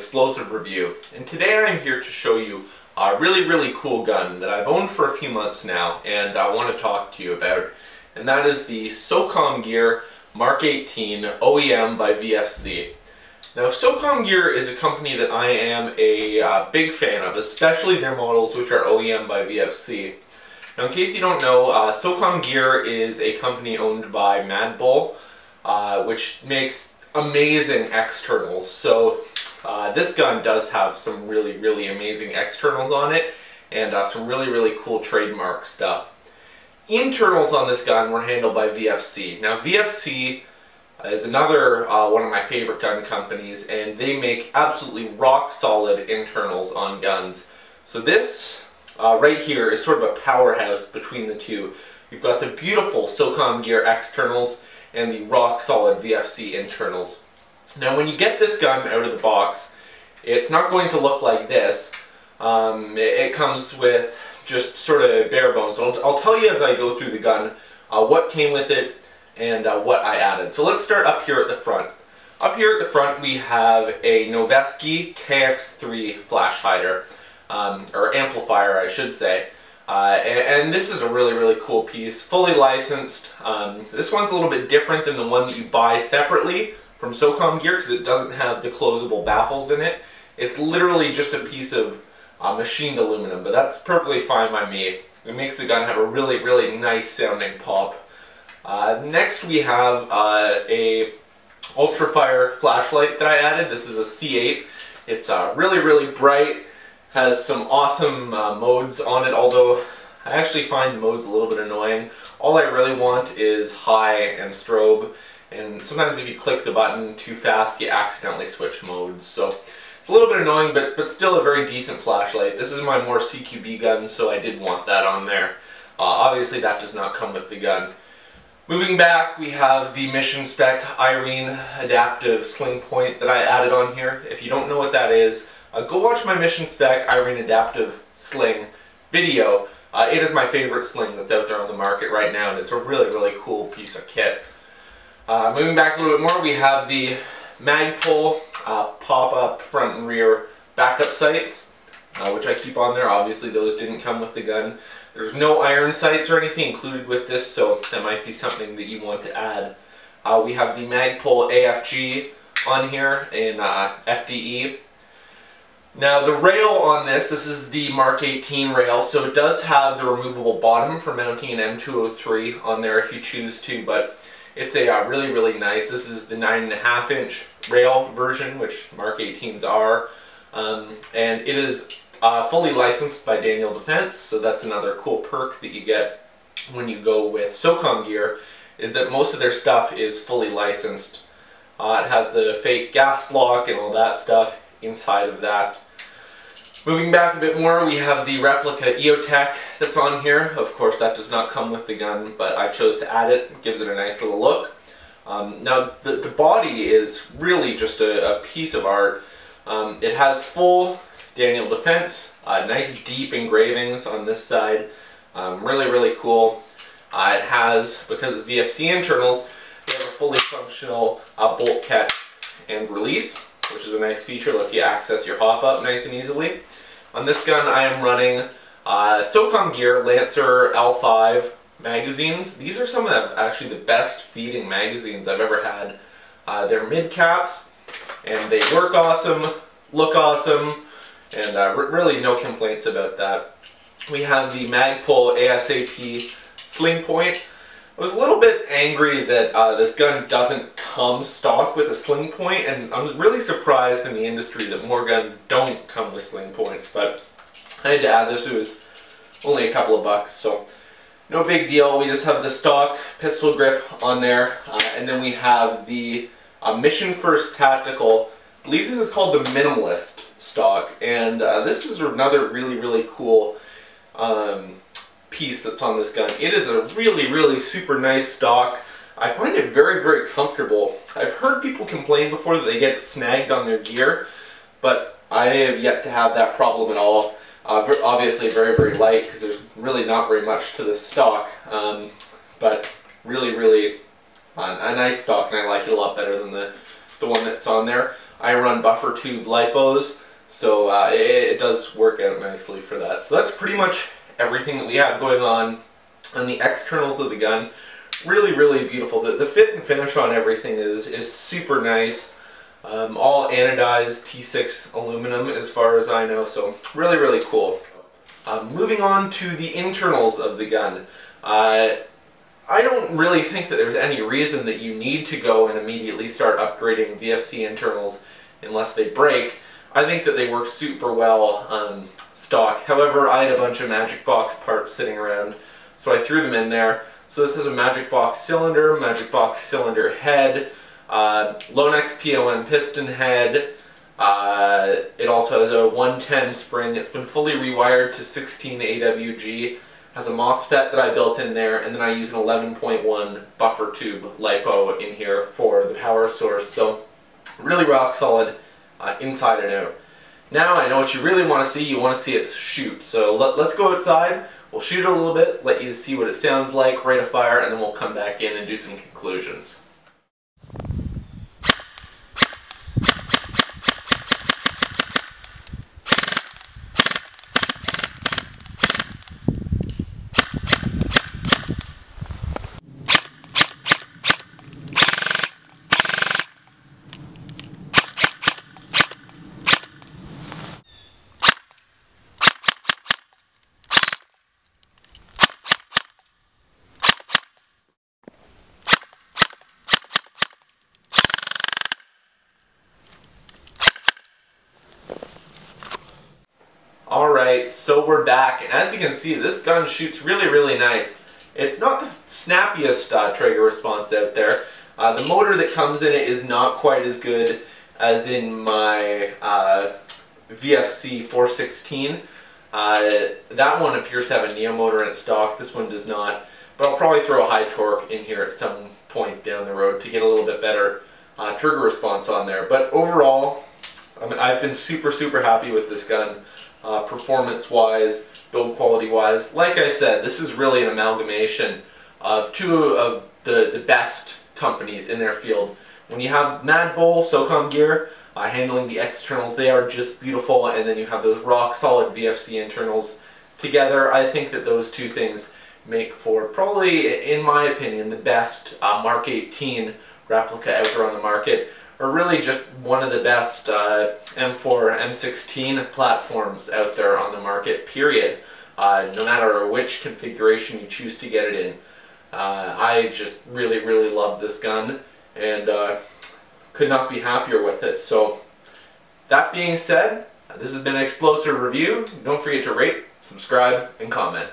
explosive review, and today I'm here to show you a really cool gun that I've owned for a few months now and I want to talk to you about, and that is the Socom Gear Mark 18 OEM by VFC. Now, Socom Gear is a company that I am a big fan of, especially their models which are OEM by VFC. Now, in case you don't know, Socom Gear is a company owned by Magpul, which makes amazing externals. So this gun does have some really amazing externals on it, and some really cool trademark stuff. Internals on this gun were handled by VFC. Now, VFC is another one of my favorite gun companies, and they make absolutely rock solid internals on guns. So this right here is sort of a powerhouse between the two. You've got the beautiful Socom Gear externals and the rock solid VFC internals. Now, when you get this gun out of the box, it's not going to look like this. It comes with just sort of bare bones, but I'll tell you as I go through the gun what came with it and what I added. So let's start up here at the front. Up here at the front we have a Noveske Kx3 Flash Hider, or amplifier I should say. And this is a really cool piece, fully licensed. This one's a little bit different than the one that you buy separately from Socom Gear because it doesn't have the closable baffles in it. It's literally just a piece of machined aluminum, but that's perfectly fine by me. It makes the gun have a really nice sounding pop. Next we have a Ultrafire Flashlight that I added. This is a C8. It's really bright. Has some awesome modes on it, although I actually find the modes a little bit annoying. All I really want is high and strobe, and sometimes if you click the button too fast you accidentally switch modes. So it's a little bit annoying, but still a very decent flashlight. This is my more CQB gun, so I did want that on there. Obviously that does not come with the gun. Moving back, we have the mission spec Irene adaptive sling point that I added on here. If you don't know what that is, go watch my mission spec Irene adaptive sling video. It is my favorite sling that's out there on the market right now, and it's a really cool piece of kit. Moving back a little bit more, we have the Magpul pop-up front and rear backup sights, which I keep on there. Obviously those didn't come with the gun. There's no iron sights or anything included with this, so that might be something that you want to add. We have the Magpul Afg on here in FDE. Now, the rail on this is the Mark 18 rail, so it does have the removable bottom for mounting an M203 on there if you choose to, but it's a really nice. This is the 9.5 inch rail version, which Mark 18s are, and it is fully licensed by Daniel Defense, so that's another cool perk that you get when you go with Socom Gear, is that most of their stuff is fully licensed. It has the fake gas block and all that stuff inside of that. Moving back a bit more, we have the replica Eotech that's on here. Of course that does not come with the gun, but I chose to add it. It gives it a nice little look. Now the body is really just a piece of art. It has full Daniel Defense, nice deep engravings on this side. Really cool. It has, because it's VFC internals, they have a fully functional bolt catch and release, which is a nice feature. Lets you access your hop-up nice and easily. On this gun I am running Socom Gear Lancer L5 magazines. These are some of actually the best feeding magazines I've ever had. They're mid caps and they work awesome, look awesome, and really no complaints about that. We have the Magpul ASAP sling point. I was a little bit angry that this gun doesn't come stock with a sling point, and I'm really surprised in the industry that more guns don't come with sling points, but I had to add this. It was only a couple of bucks, so no big deal. We just have the stock pistol grip on there, and then we have the Mission First Tactical. I believe this is called the Minimalist stock, and this is another really cool piece that's on this gun. It is a really super nice stock. I find it very comfortable. I've heard people complain before that they get snagged on their gear, but I have yet to have that problem at all. Obviously very light because there's really not very much to this stock, but really a nice stock, and I like it a lot better than the one that's on there. I run buffer tube lipos, so it does work out nicely for that. So that's pretty much everything that we have going on the externals of the gun. Really, really beautiful. The fit and finish on everything is super nice. All anodized T6 aluminum as far as I know, so really, really cool. Moving on to the internals of the gun. I don't really think that there's any reason that you need to go and immediately start upgrading VFC internals unless they break. I think that they work super well stock. However, I had a bunch of Magic Box parts sitting around, so I threw them in there. So this has a Magic Box cylinder head, lonex POM piston head. It also has a 110 spring. It's been fully rewired to 16 AWG. Has a MOSFET that I built in there, and then I use an 11.1 buffer tube lipo in here for the power source. So really rock solid inside and out. Now I know what you really want to see. You want to see it shoot. So let's go outside. We'll shoot it a little bit, let you see what it sounds like, rate a fire, and then we'll come back in and do some conclusions. Alright, so we're back, and as you can see, this gun shoots really, really nice. It's not the snappiest trigger response out there. The motor that comes in it is not quite as good as in my VFC 416. That one appears to have a Neo motor in its stock, this one does not. But I'll probably throw a high torque in here at some point down the road to get a little bit better trigger response on there. But overall, I've been super, super happy with this gun. Performance-wise, build quality-wise. Like I said, this is really an amalgamation of two of the best companies in their field. When you have Magpul, Socom Gear, handling the externals, they are just beautiful, and then you have those rock-solid VFC internals together. I think that those two things make for probably, in my opinion, the best Mark 18 replica out there on the market. Are really just one of the best M4, M16 platforms out there on the market, period. No matter which configuration you choose to get it in. I just really, really love this gun, and could not be happier with it. So, that being said, this has been an explosive review. Don't forget to rate, subscribe, and comment.